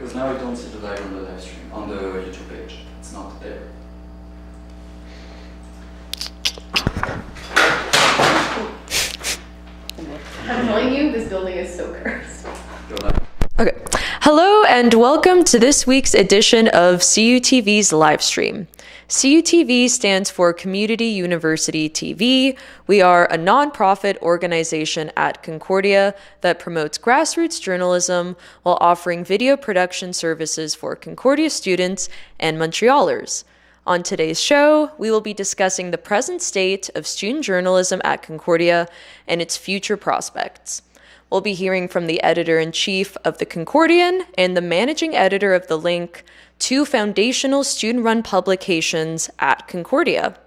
Because now I don't see the light on the live stream, on the YouTube page. It's not there. I'm telling you, this building is so cursed. Okay. Hello and welcome to this week's edition of CUTV's live stream. CUTV stands for Community University TV. We are a nonprofit organization at Concordia that promotes grassroots journalism while offering video production services for Concordia students and Montrealers. On today's show, we will be discussing the present state of student journalism at Concordia and its future prospects. We'll be hearing from the editor-in-chief of the Concordian and the managing editor of the Link, two foundational student-run publications at Concordia.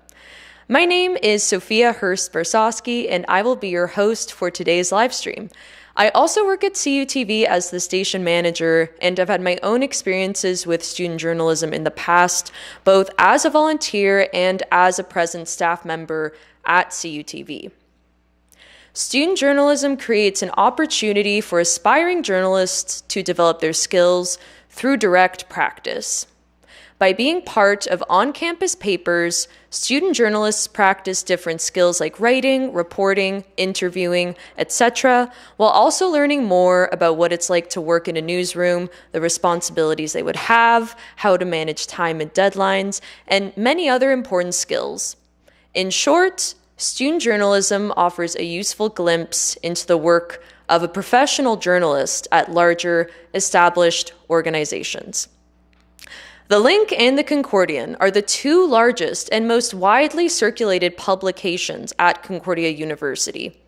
My name is Sophia Hurst-Versosky, and I will be your host for today's live stream. I also work at CUTV as the station manager, and I've had my own experiences with student journalism in the past, both as a volunteer and as a present staff member at CUTV. Student journalism creates an opportunity for aspiring journalists to develop their skills through direct practice. By being part of on-campus papers, student journalists practice different skills like writing, reporting, interviewing, etc., while also learning more about what it's like to work in a newsroom, the responsibilities they would have, how to manage time and deadlines, and many other important skills. In short, student journalism offers a useful glimpse into the work of a professional journalist at larger, established organizations. The Link and the Concordian are the two largest and most widely circulated publications at Concordia University.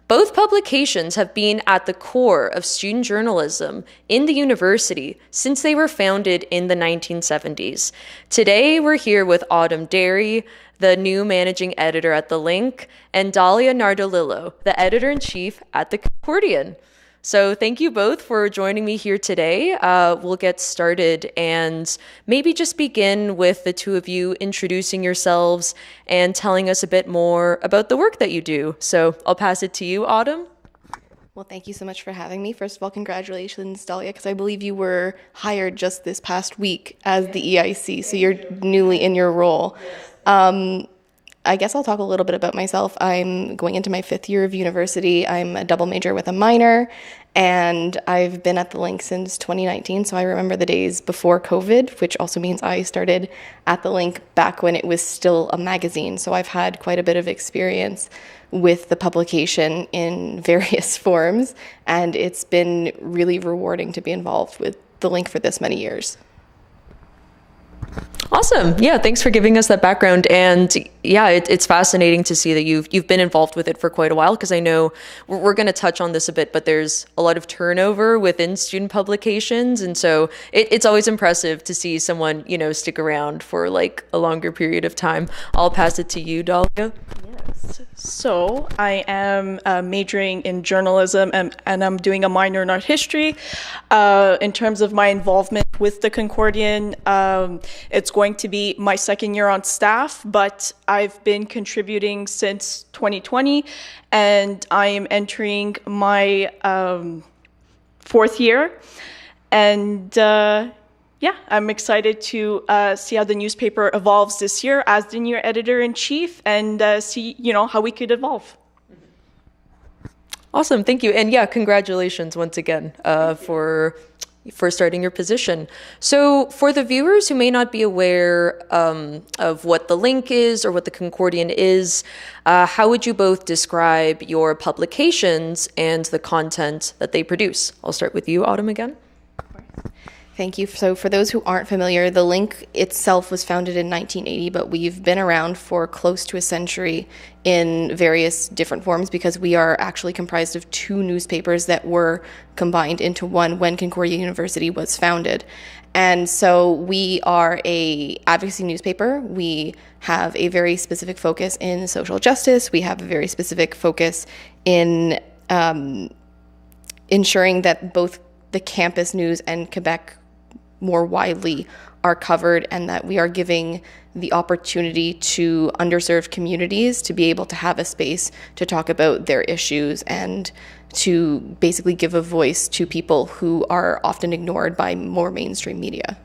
Both publications have been at the core of student journalism in the university since they were founded in the 1970s. Today, we're here with Autumn Darey, the new managing editor at the Link, and Dalia Nardolillo, the editor-in-chief at the Concordian. So thank you both for joining me here today. We'll get started and maybe just begin with the two of you introducing yourselves and telling us a bit more about the work that you do. So I'll pass it to you, Autumn. Well, thank you so much for having me. First of all, congratulations, Dalia, because I believe you were hired just this past week as the EIC, so you're newly in your role. I guess I'll talk a little bit about myself. I'm going into my 5th year of university. I'm a double major with a minor, and I've been at the Link since 2019, so I remember the days before COVID, which also means I started at the Link back when it was still a magazine. So I've had quite a bit of experience with the publication in various forms, and it's been really rewarding to be involved with the Link for this many years. Awesome. Yeah, thanks for giving us that background. And yeah, it's fascinating to see that you've been involved with it for quite a while, because I know we're going to touch on this a bit, but there's a lot of turnover within student publications. And so it's always impressive to see someone, stick around for like a longer period of time. I'll pass it to you, Dalia. Yes. So I am majoring in journalism and I'm doing a minor in art history. In terms of my involvement with the Concordian, it's going to be my 2nd year on staff, but I've been contributing since 2020, and I am entering my 4th year. And I'm excited to see how the newspaper evolves this year as the new editor-in-chief, and see, how we could evolve. Awesome, thank you. And yeah, congratulations once again for starting your position. So for the viewers who may not be aware of what the Link is or what the Concordian is, how would you both describe your publications and the content that they produce? I'll start with you, Autumn, again. Thank you. So for those who aren't familiar, the Link itself was founded in 1980, but we've been around for close to a century in various different forms, because we are actually comprised of 2 newspapers that were combined into one when Concordia University was founded. And so we are a advocacy newspaper. We have a very specific focus in social justice. We have a very specific focus in ensuring that both the campus news and Quebec more widely are covered, and that we are giving the opportunity to underserved communities to be able to have a space to talk about their issues and to basically give a voice to people who are often ignored by more mainstream media.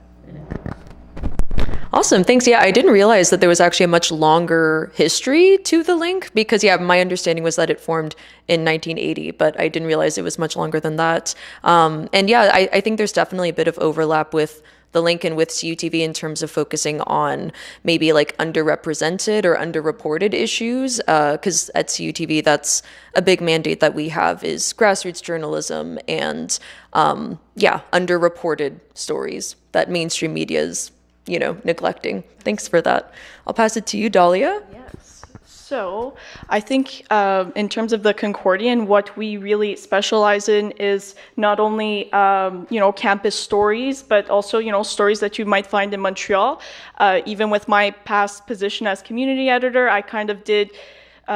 Awesome. Thanks. Yeah, I didn't realize that there was actually a much longer history to the Link because, yeah, my understanding was that it formed in 1980, but I didn't realize it was much longer than that. And yeah, I think there's definitely a bit of overlap with the Link and with CUTV in terms of focusing on maybe like underrepresented or underreported issues, because at CUTV, that's a big mandate that we have is grassroots journalism and, yeah, underreported stories that mainstream media is, you know, neglecting. Thanks for that. I'll pass it to you, Dalia. Yes. So I think in terms of the Concordian, what we really specialize in is not only, you know, campus stories, but also, you know, stories that you might find in Montreal. Even with my past position as community editor, I kind of did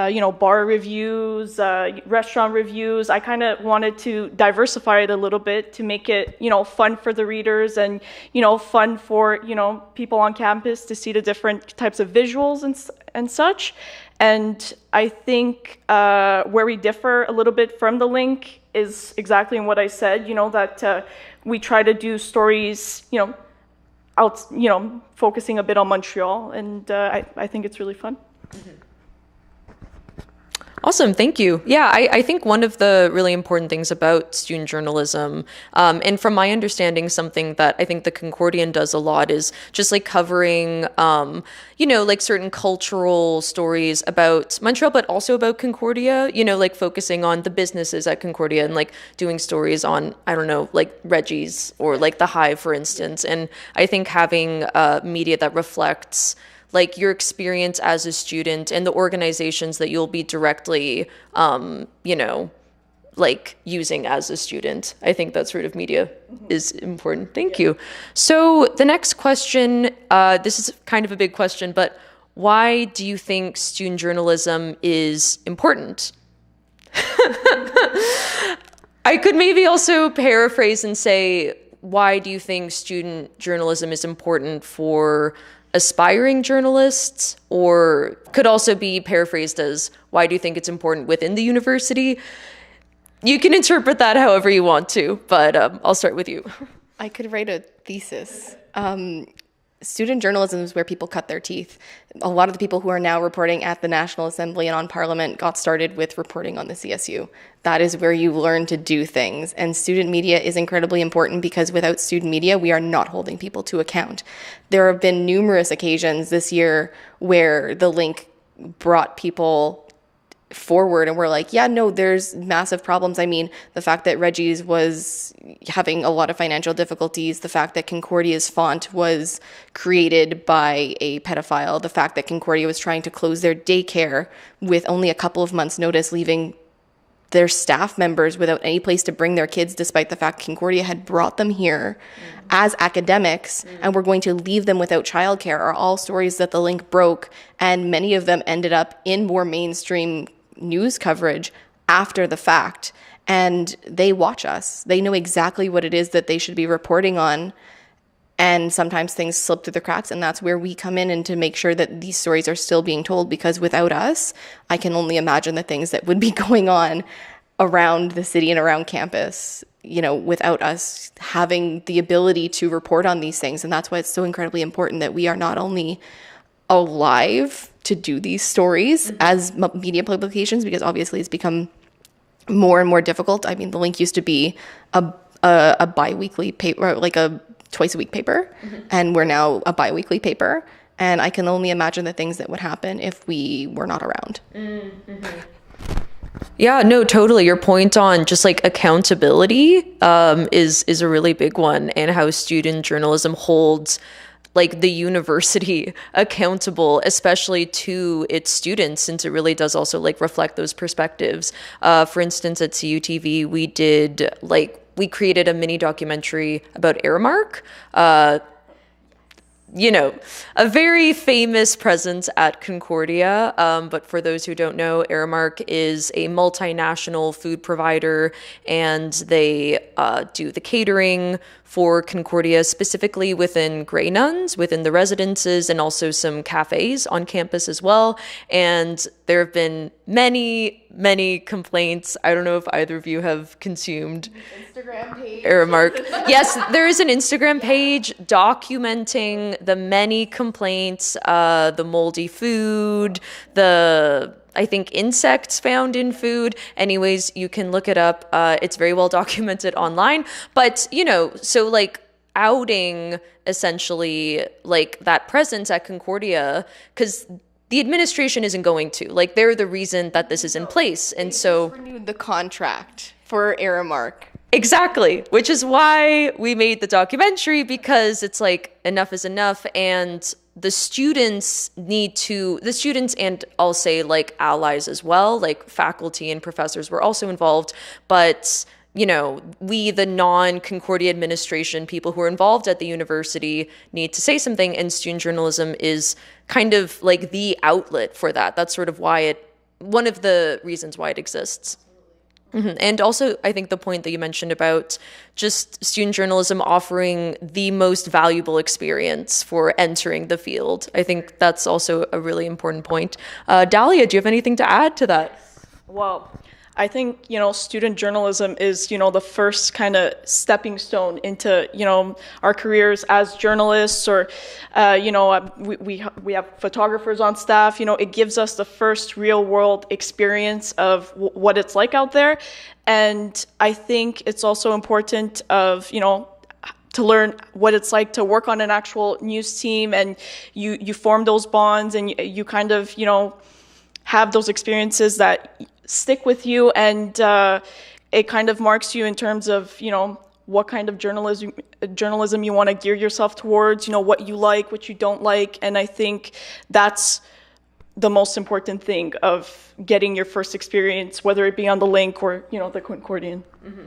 you know, bar reviews, restaurant reviews. I kind of wanted to diversify it a little bit to make it, you know, fun for the readers and, you know, fun for, you know, people on campus to see the different types of visuals and such. And I think where we differ a little bit from the Link is exactly in what I said, you know, that we try to do stories, you know, focusing a bit on Montreal. And I think it's really fun. Mm-hmm. Awesome, thank you. Yeah, I think one of the really important things about student journalism, and from my understanding, something that I think the Concordian does a lot is just like covering, you know, like certain cultural stories about Montreal, but also about Concordia, you know, like focusing on the businesses at Concordia and like doing stories on, I don't know, like Reggie's or like The Hive, for instance. And I think having media that reflects like your experience as a student and the organizations that you'll be directly, you know, like using as a student. I think that sort of media is important. Thank you. So the next question, this is kind of a big question, but why do you think student journalism is important? I could maybe also paraphrase and say, why do you think student journalism is important for aspiring journalists, or could also be paraphrased as, why do you think it's important within the university? You can interpret that however you want to, but I'll start with you. I could write a thesis. Student journalism is where people cut their teeth. A lot of the people who are now reporting at the National Assembly and on Parliament got started with reporting on the CSU. That is where you learn to do things. And student media is incredibly important because without student media, we are not holding people to account. There have been numerous occasions this year where the Link brought people forward and we're like, yeah, no, there's massive problems. I mean, the fact that Reggie's was having a lot of financial difficulties, the fact that Concordia's font was created by a pedophile, the fact that Concordia was trying to close their daycare with only a couple of months' notice, leaving their staff members without any place to bring their kids, despite the fact Concordia had brought them here as academics and we're going to leave them without childcare, are all stories that the Link broke, and many of them ended up in more mainstream news coverage after the fact. And they watch us. They know exactly what it is that they should be reporting on. And sometimes things slip through the cracks, and that's where we come in and to make sure that these stories are still being told, because without us, I can only imagine the things that would be going on around the city and around campus, you know, without us having the ability to report on these things. And that's why it's so incredibly important that we are not only alive to do these stories as media publications, because obviously it's become more and more difficult. I mean, the Link used to be a bi-weekly paper, like a twice-a-week paper, and we're now a bi-weekly paper. And I can only imagine the things that would happen if we were not around. Yeah, no, totally. Your point on just like accountability is a really big one, and how student journalism holds like the university accountable, especially to its students, since it really does also like reflect those perspectives. For instance, at CUTV, we created a mini documentary about Aramark, you know, a very famous presence at Concordia. But for those who don't know, Aramark is a multinational food provider, and they do the catering for Concordia, specifically within Grey Nuns, within the residences, and also some cafes on campus as well. And there have been many many complaints. I don't know if either of you have consumed Instagram page. Aramark. Yes, there is an Instagram page documenting the many complaints, the moldy food, I think insects found in food. Anyways, you can look it up. It's very well documented online. But, so like outing essentially like that presence at Concordia, because the administration isn't going to. Like, they're the reason that this is in place. And so renewed the contract for Aramark. Exactly, which is why we made the documentary, because it's like enough is enough, and the students and I'll say like allies as well, like faculty and professors were also involved, but we, the non-Concordia administration, people who are involved at the university, need to say something, and student journalism is kind of like the outlet for that. That's sort of one of the reasons why it exists. Mm-hmm. And also, I think the point that you mentioned about just student journalism offering the most valuable experience for entering the field, I think that's also a really important point. Dalia, do you have anything to add to that? Well, I think, student journalism is, the first kind of stepping stone into, our careers as journalists, or, we have photographers on staff. It gives us the first real world experience of what it's like out there. And I think it's also important to learn what it's like to work on an actual news team, and you form those bonds, and you kind of, have those experiences that stick with you, and it kind of marks you in terms of what kind of journalism you want to gear yourself towards, what you like, what you don't like. And I think that's the most important thing of getting your first experience, whether it be on the Link or the Concordian. Mm-hmm.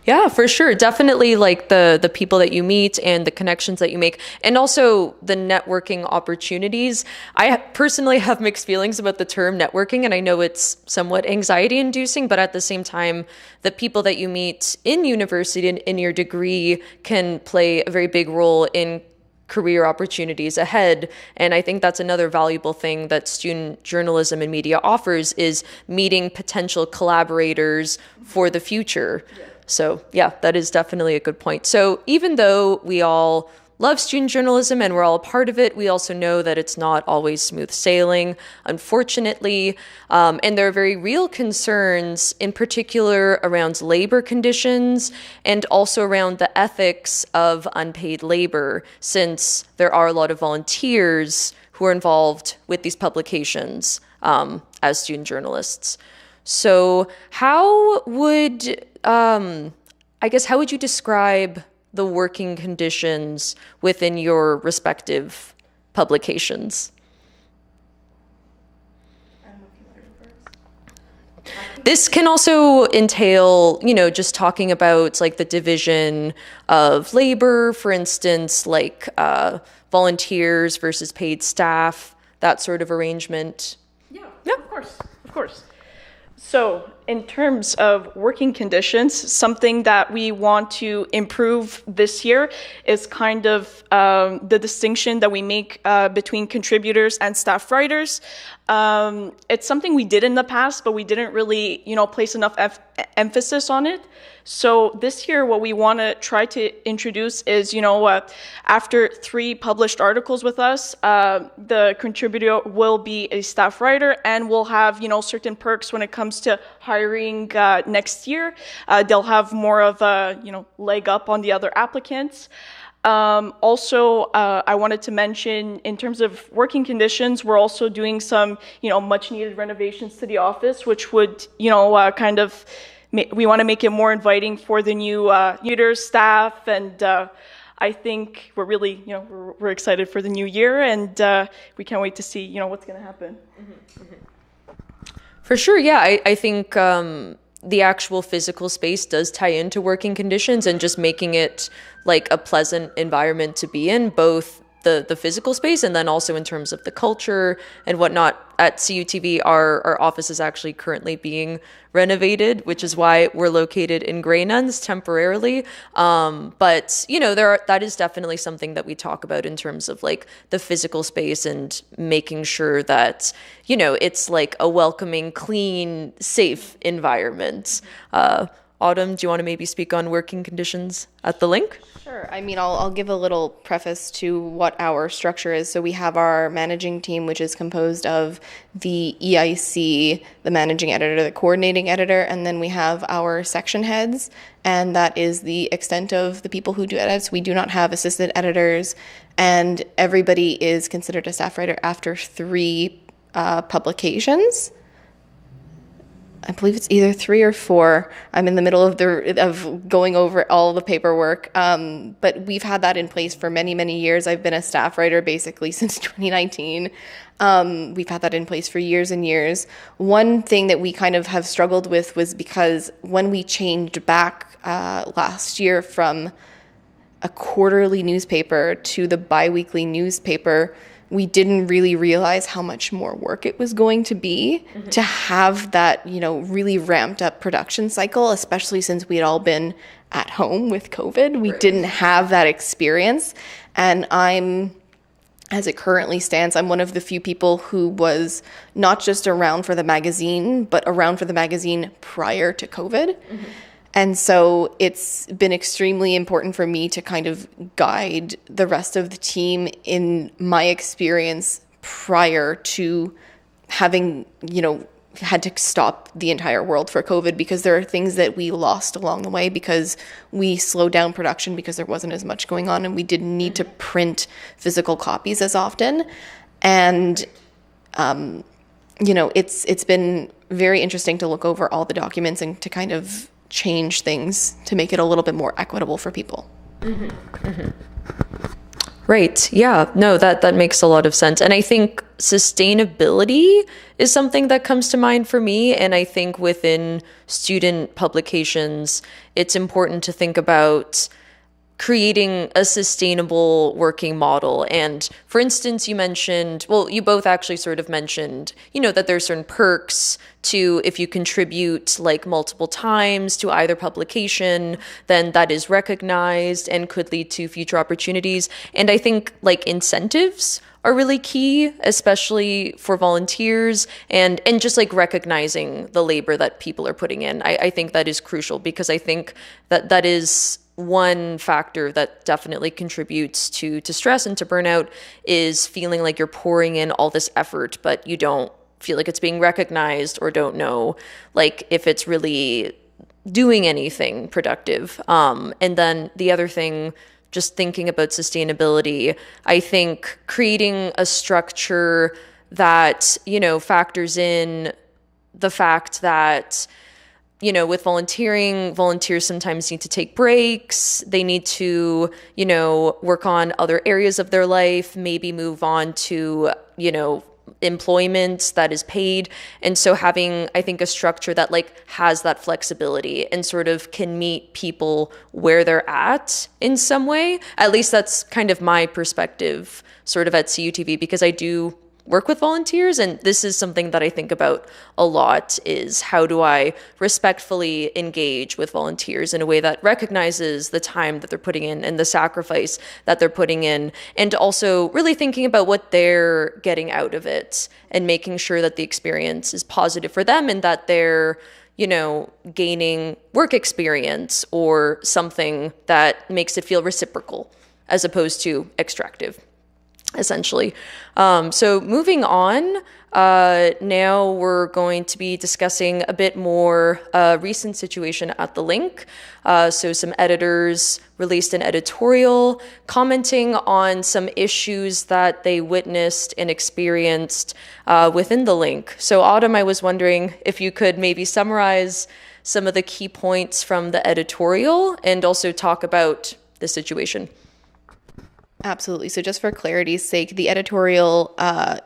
Yeah, for sure. Definitely like the people that you meet and the connections that you make, and also the networking opportunities. I personally have mixed feelings about the term networking, and I know it's somewhat anxiety inducing, but at the same time, the people that you meet in university and in your degree can play a very big role in career opportunities ahead. And I think that's another valuable thing that student journalism and media offers, is meeting potential collaborators for the future. Yeah. So yeah, that is definitely a good point. So even though we all love student journalism and we're all a part of it, we also know that it's not always smooth sailing, unfortunately. And there are very real concerns, in particular around labor conditions and also around the ethics of unpaid labor, since there are a lot of volunteers who are involved with these publications as student journalists. So how would you describe the working conditions within your respective publications? This can also entail, just talking about like the division of labor, for instance, like volunteers versus paid staff, that sort of arrangement. Yeah, of course. So in terms of working conditions, something that we want to improve this year is kind of the distinction that we make between contributors and staff writers. It's something we did in the past, but we didn't really, place enough emphasis on it. So this year, what we want to try to introduce is, after 3 published articles with us, the contributor will be a staff writer, and will have, certain perks when it comes to hiring next year. They'll have more of a, leg up on the other applicants. Also, I wanted to mention, in terms of working conditions, we're also doing some, much needed renovations to the office, which would, we want to make it more inviting for the new leaders, staff, and I think we're really, we're excited for the new year, and we can't wait to see, what's going to happen. Mm-hmm. Mm-hmm. For sure, yeah. I think the actual physical space does tie into working conditions, and just making it like a pleasant environment to be in, both the physical space, and then also in terms of the culture and whatnot. At CUTV, our office is actually currently being renovated, which is why we're located in Grey Nuns temporarily. But that is definitely something that we talk about in terms of like the physical space and making sure that it's like a welcoming, clean, safe environment. Autumn, do you want to maybe speak on working conditions at the Link? Sure. I mean, I'll give a little preface to what our structure is. So we have our managing team, which is composed of the EIC, the managing editor, the coordinating editor, and then we have our section heads, and that is the extent of the people who do edits. We do not have assistant editors, and everybody is considered a staff writer after 3 publications. I believe it's either 3 or 4. I'm in the middle of going over all the paperwork. But we've had that in place for many, many years. I've been a staff writer basically since 2019. We've had that in place for years and years. One thing that we kind of have struggled with was because when we changed back last year from a quarterly newspaper to the bi-weekly newspaper, we didn't really realize how much more work it was going to be to have that, really ramped up production cycle, especially since we had all been at home with COVID. We didn't have that experience. And as it currently stands, I'm one of the few people who was not just around for the magazine, but around for the magazine prior to COVID. And so it's been extremely important for me to kind of guide the rest of the team in my experience prior to having, had to stop the entire world for COVID, because there are things that we lost along the way because we slowed down production because there wasn't as much going on and we didn't need to print physical copies as often. And, it's been very interesting to look over all the documents and to kind of change things to make it a little bit more equitable for people. Right. Yeah. No, that makes a lot of sense. And I think sustainability is something that comes to mind for me. And I think within student publications, it's important to think about creating a sustainable working model. And for instance, you both actually sort of mentioned, that there's certain perks to if you contribute like multiple times to either publication, then that is recognized and could lead to future opportunities. And I think like incentives are really key, especially for volunteers and just like recognizing the labor that people are putting in. I think that is crucial, because I think that is one factor that definitely contributes to stress and to burnout, is feeling like you're pouring in all this effort, but you don't feel like it's being recognized or don't know like if it's really doing anything productive. And then the other thing, just thinking about sustainability, I think creating a structure that, factors in the fact that with volunteering, volunteers sometimes need to take breaks. They need to, work on other areas of their life, maybe move on to, employment that is paid. And so having, I think, a structure that like has that flexibility and sort of can meet people where they're at in some way. At least that's kind of my perspective sort of at CUTV, because I do work with volunteers, and this is something that I think about a lot, is how do I respectfully engage with volunteers in a way that recognizes the time that they're putting in and the sacrifice that they're putting in, and also really thinking about what they're getting out of it and making sure that the experience is positive for them and that they're gaining work experience or something that makes it feel reciprocal as opposed to extractive, essentially. So moving on, now we're going to be discussing a bit more recent situation at the Link. So some editors released an editorial commenting on some issues that they witnessed and experienced within the Link. So Autumn, I was wondering if you could maybe summarize some of the key points from the editorial and also talk about the situation. Absolutely. So just for clarity's sake, the editorial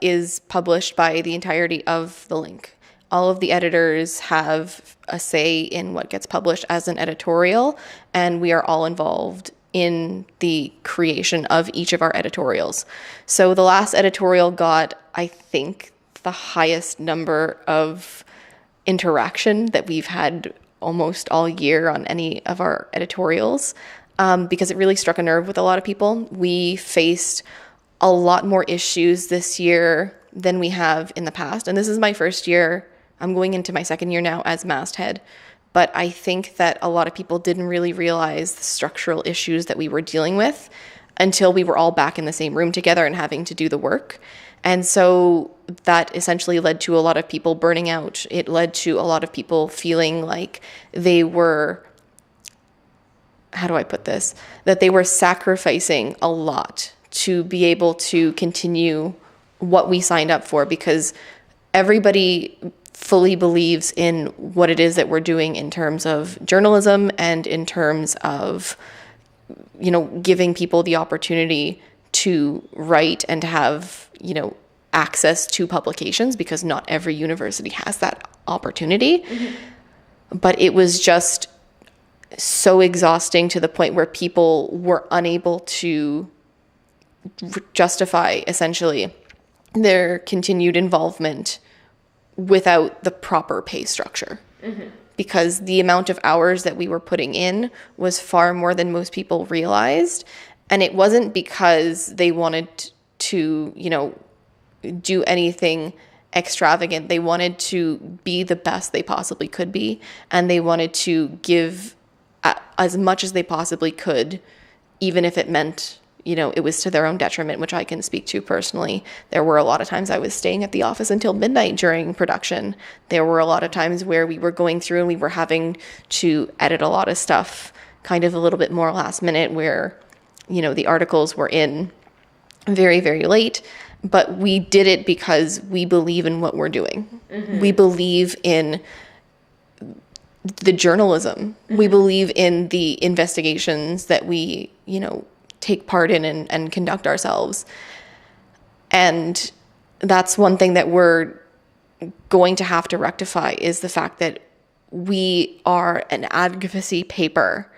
is published by the entirety of the Link. All of the editors have a say in what gets published as an editorial, and we are all involved in the creation of each of our editorials. So the last editorial got, I think, the highest number of interaction that we've had almost all year on any of our editorials, because it really struck a nerve with a lot of people. We faced a lot more issues this year than we have in the past. And this is my first year. I'm going into my second year now as masthead. But I think that a lot of people didn't really realize the structural issues that we were dealing with until we were all back in the same room together and having to do the work. And so that essentially led to a lot of people burning out. It led to a lot of people feeling like they were, how do I put this? That they were sacrificing a lot to be able to continue what we signed up for, because everybody fully believes in what it is that we're doing in terms of journalism and in terms of, you know, giving people the opportunity to write and to have, you know, access to publications, because not every university has that opportunity. Mm-hmm. But it was just so exhausting to the point where people were unable to justify essentially their continued involvement without the proper pay structure. Mm-hmm. Because the amount of hours that we were putting in was far more than most people realized. And it wasn't because they wanted to, you know, do anything extravagant. They wanted to be the best they possibly could be. And they wanted to give as much as they possibly could, even if it meant, you know, it was to their own detriment, which I can speak to personally. There were a lot of times I was staying at the office until midnight during production. There were a lot of times where we were going through and we were having to edit a lot of stuff kind of a little bit more last minute, where, you know, the articles were in very, very late. But we did it because we believe in what we're doing. Mm-hmm. We believe in the journalism. Mm-hmm. We believe in the investigations that we, you know, take part in and conduct ourselves. And that's one thing that we're going to have to rectify, is the fact that we are an advocacy paper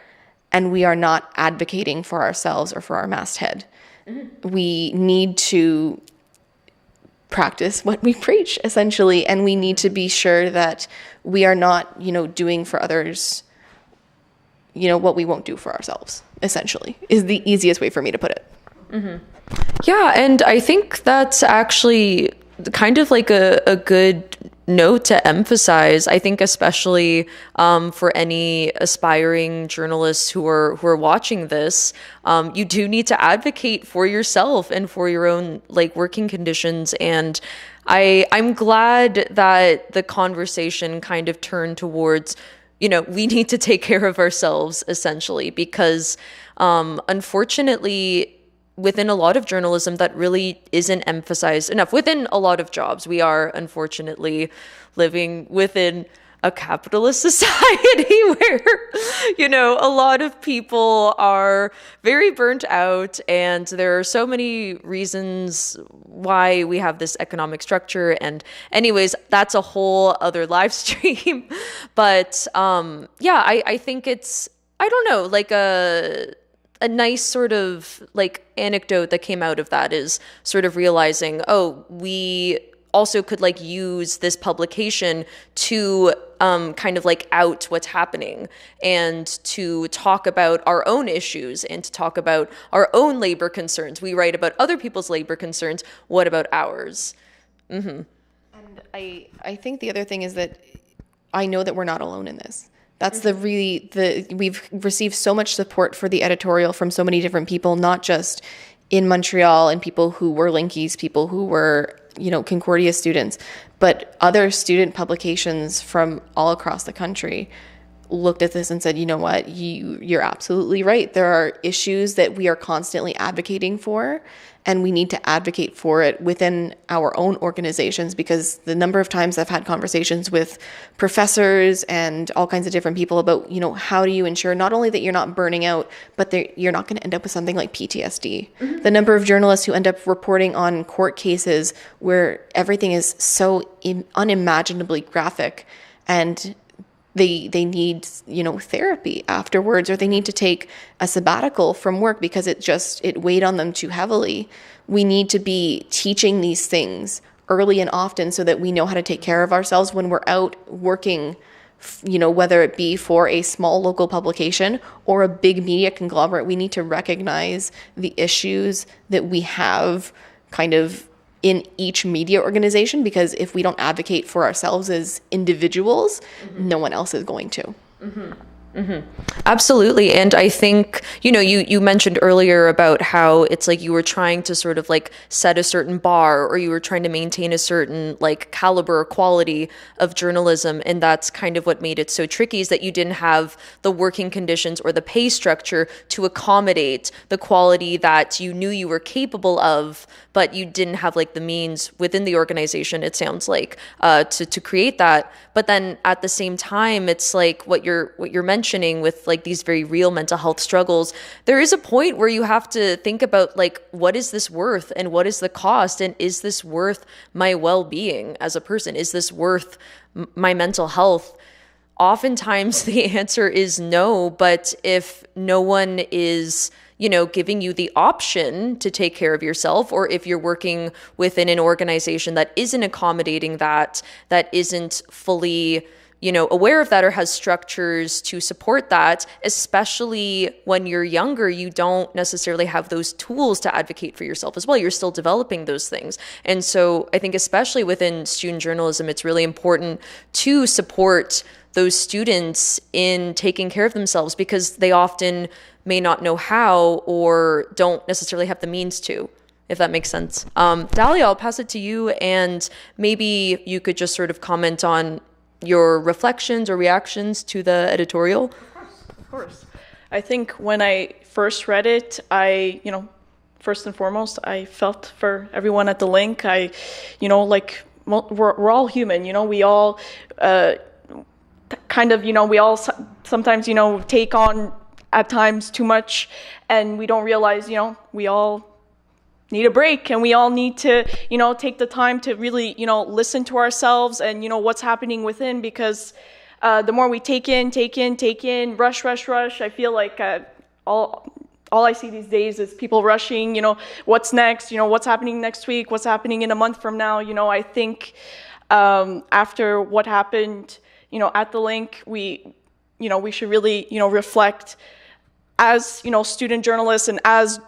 and we are not advocating for ourselves or for our masthead. Mm-hmm. We need to practice what we preach, essentially, and we need to be sure that we are not, you know, doing for others, you know, what we won't do for ourselves, essentially, is the easiest way for me to put it. Mm-hmm. Yeah, and I think that's actually kind of like a good note to emphasize. I think especially for any aspiring journalists who are watching this, you do need to advocate for yourself and for your own like working conditions. And I'm glad that the conversation kind of turned towards, you know, we need to take care of ourselves, essentially, because unfortunately, within a lot of journalism, that really isn't emphasized enough. Within a lot of jobs, we are unfortunately living within a capitalist society where, you know, a lot of people are very burnt out, and there are so many reasons why we have this economic structure. And anyways, that's a whole other live stream. But yeah, I think it's, I don't know, like a nice sort of like anecdote that came out of that is sort of realizing, oh, we also could like use this publication to kind of like out what's happening and to talk about our own issues and to talk about our own labor concerns. We write about other people's labor concerns. What about ours? Mm-hmm. And I think the other thing is that I know that we're not alone in this. That's we've received so much support for the editorial from so many different people, not just in Montreal and people who were Linkies, people who were, you know, Concordia students, but other student publications from all across the country looked at this and said, you know what, you're absolutely right. There are issues that we are constantly advocating for, and we need to advocate for it within our own organizations, because the number of times I've had conversations with professors and all kinds of different people about, you know, how do you ensure not only that you're not burning out, but you're not going to end up with something like PTSD. Mm-hmm. The number of journalists who end up reporting on court cases where everything is so unimaginably graphic, and they need, therapy afterwards, or they need to take a sabbatical from work because it weighed on them too heavily. We need to be teaching these things early and often so that we know how to take care of ourselves when we're out working, whether it be for a small local publication or a big media conglomerate. We need to recognize the issues that we have kind of in each media organization, because if we don't advocate for ourselves as individuals, no one else is going to. Absolutely. And I think, you mentioned earlier about how it's like you were trying to sort of like set a certain bar, or you were trying to maintain a certain like caliber or quality of journalism. And that's kind of what made it so tricky, is that you didn't have the working conditions or the pay structure to accommodate the quality that you knew you were capable of, but you didn't have like the means within the organization, it sounds like, to create that. But then at the same time, it's like what you're mentioning with like these very real mental health struggles. There is a point where you have to think about like, what is this worth, and what is the cost, and is this worth my well-being as a person? Is this worth my mental health? Oftentimes the answer is no, but if no one is giving you the option to take care of yourself, or if you're working within an organization that isn't accommodating that isn't fully aware of that, or has structures to support that, especially when you're younger, you don't necessarily have those tools to advocate for yourself as well. You're still developing those things. And so I think especially within student journalism, it's really important to support those students in taking care of themselves, because they often may not know how, or don't necessarily have the means to, if that makes sense. Dalia, I'll pass it to you, and maybe you could just sort of comment on your reflections or reactions to the editorial. Of course. I think when I first read it, first and foremost, I felt for everyone at the Link. We're all human, we all we all sometimes, take on at times too much, and we don't realize, we all need a break, and we all need to, take the time to really, listen to ourselves and, what's happening within, because the more we take in, rush, I feel like all I see these days is people rushing, what's next, what's happening next week, what's happening in a month from now. I think after what happened, at the Link, we should really, reflect as, student journalists, and as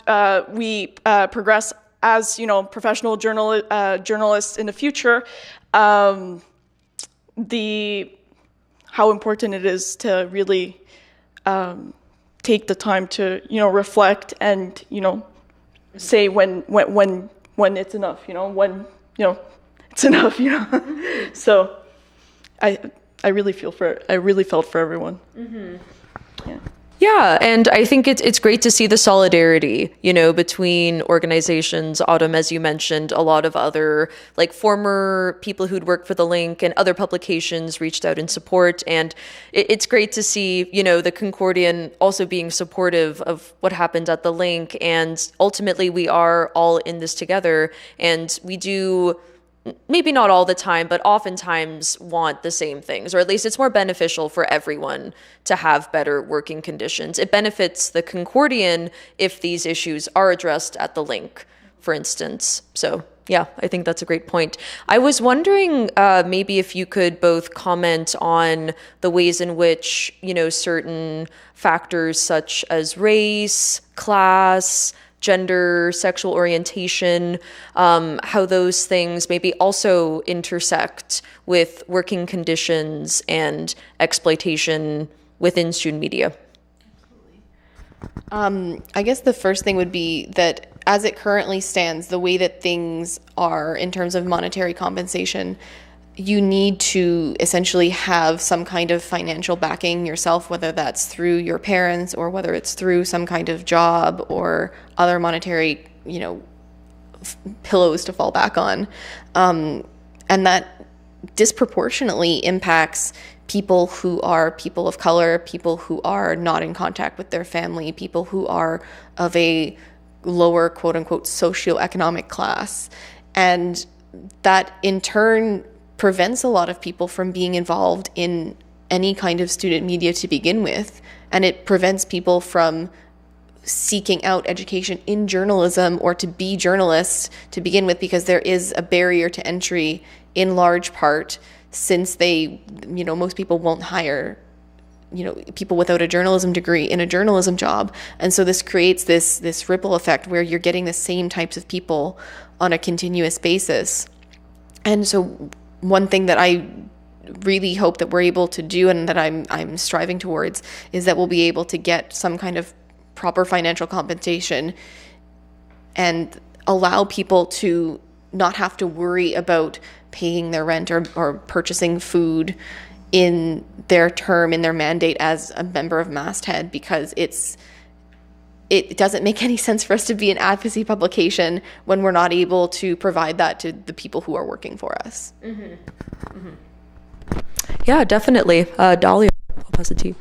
we progress as, professional journalists in the future, how important it is to really take the time to, reflect and, say when it's enough, when, it's enough, So I really felt for everyone. Yeah, and I think it's great to see the solidarity, between organizations. Autumn, as you mentioned, a lot of other like former people who'd worked for the Link and other publications reached out in support, and it's great to see, the Concordian also being supportive of what happened at the Link, and ultimately we are all in this together, and we do, maybe not all the time, but oftentimes want the same things, or at least it's more beneficial for everyone to have better working conditions. It benefits the Concordian if these issues are addressed at the Link, for instance. So yeah, I think that's a great point. I was wondering maybe if you could both comment on the ways in which, certain factors such as race, class, gender, sexual orientation, how those things maybe also intersect with working conditions and exploitation within student media. I guess the first thing would be that as it currently stands, the way that things are in terms of monetary compensation, you need to essentially have some kind of financial backing yourself, whether that's through your parents or whether it's through some kind of job or other monetary, pillows to fall back on. And that disproportionately impacts people who are people of color, people who are not in contact with their family, people who are of a lower, quote unquote, socioeconomic class. And that in turn prevents a lot of people from being involved in any kind of student media to begin with, and it prevents people from seeking out education in journalism or to be journalists to begin with, because there is a barrier to entry in large part, since most people won't hire people without a journalism degree in a journalism job. And so this creates this ripple effect where you're getting the same types of people on a continuous basis. And so one thing that I really hope that we're able to do, and that I'm striving towards, is that we'll be able to get some kind of proper financial compensation and allow people to not have to worry about paying their rent or purchasing food in their term, in their mandate as a member of Masthead, because it doesn't make any sense for us to be an advocacy publication when we're not able to provide that to the people who are working for us. Mm-hmm. Mm-hmm. Yeah, definitely. Dalia, I'll pass it to you.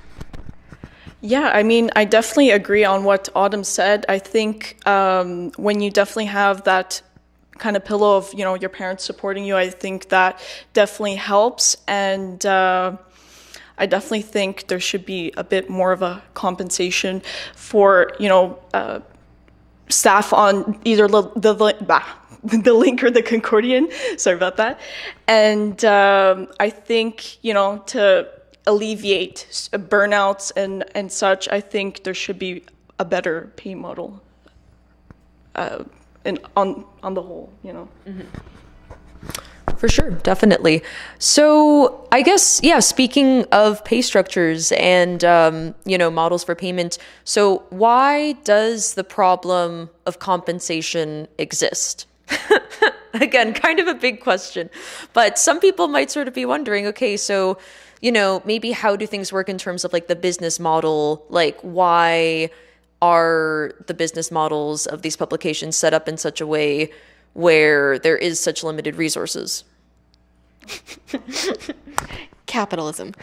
Yeah, I mean, I definitely agree on what Autumn said. I think when you definitely have that kind of pillow of, your parents supporting you, I think that definitely helps. And I definitely think there should be a bit more of a compensation for, staff on either the Link or the Concordian. Sorry about that. And I think, to alleviate burnouts and such, I think there should be a better pay model on the whole, Mm-hmm. For sure, definitely. So I guess, yeah, speaking of pay structures and, models for payment, so why does the problem of compensation exist? Again, kind of a big question, but some people might sort of be wondering, okay, so, maybe how do things work in terms of like the business model? Like, why are the business models of these publications set up in such a way where there is such limited resources? Capitalism.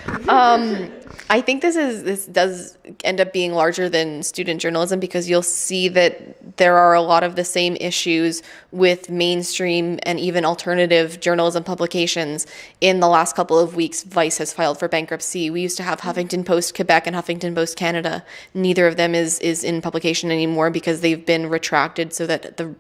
I think this does end up being larger than student journalism, because you'll see that there are a lot of the same issues with mainstream and even alternative journalism publications. In the last couple of weeks, Vice has filed for bankruptcy. We used to have Huffington Post Quebec and Huffington Post Canada. Neither of them is in publication anymore because they've been retracted so that the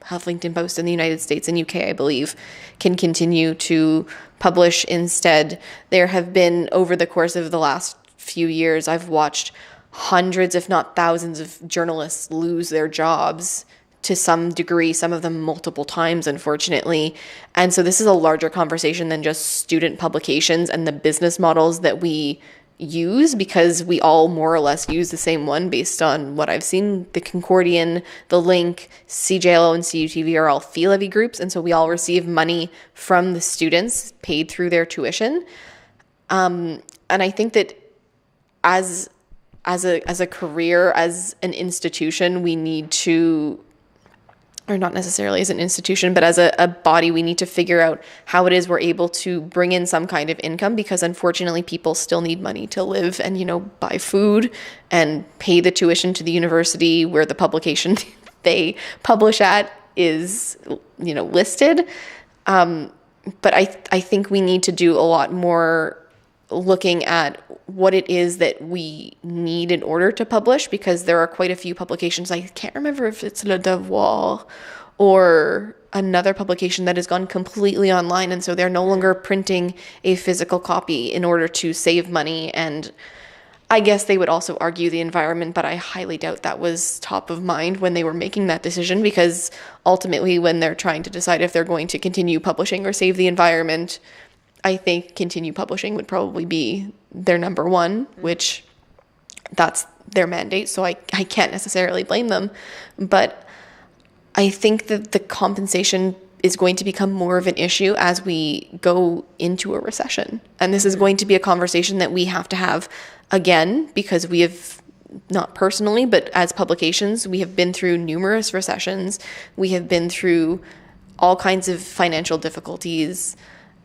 Huffington Post in the United States and UK, I believe, can continue to publish instead. There have been, over the course of the last few years, I've watched hundreds, if not thousands, of journalists lose their jobs to some degree, some of them multiple times, unfortunately. And so this is a larger conversation than just student publications and the business models that we use, because we all more or less use the same one based on what I've seen. The Concordian, the Link, CJLO, and CUTV are all fee-levy groups, and so we all receive money from the students paid through their tuition. And I think that as a career, as an institution, we need to, or not necessarily as an institution, but as a body, we need to figure out how it is we're able to bring in some kind of income, because unfortunately people still need money to live and, buy food and pay the tuition to the university where the publication they publish at is, listed. But I think we need to do a lot more looking at what it is that we need in order to publish, because there are quite a few publications. I can't remember if it's Le Devoir or another publication that has gone completely online, and so they're no longer printing a physical copy in order to save money. And I guess they would also argue the environment, but I highly doubt that was top of mind when they were making that decision, because ultimately when they're trying to decide if they're going to continue publishing or save the environment, I think continue publishing would probably be their number one, which that's their mandate, so I can't necessarily blame them. But I think that the compensation is going to become more of an issue as we go into a recession. And this is going to be a conversation that we have to have again, because we have, not personally, but as publications, we have been through numerous recessions. We have been through all kinds of financial difficulties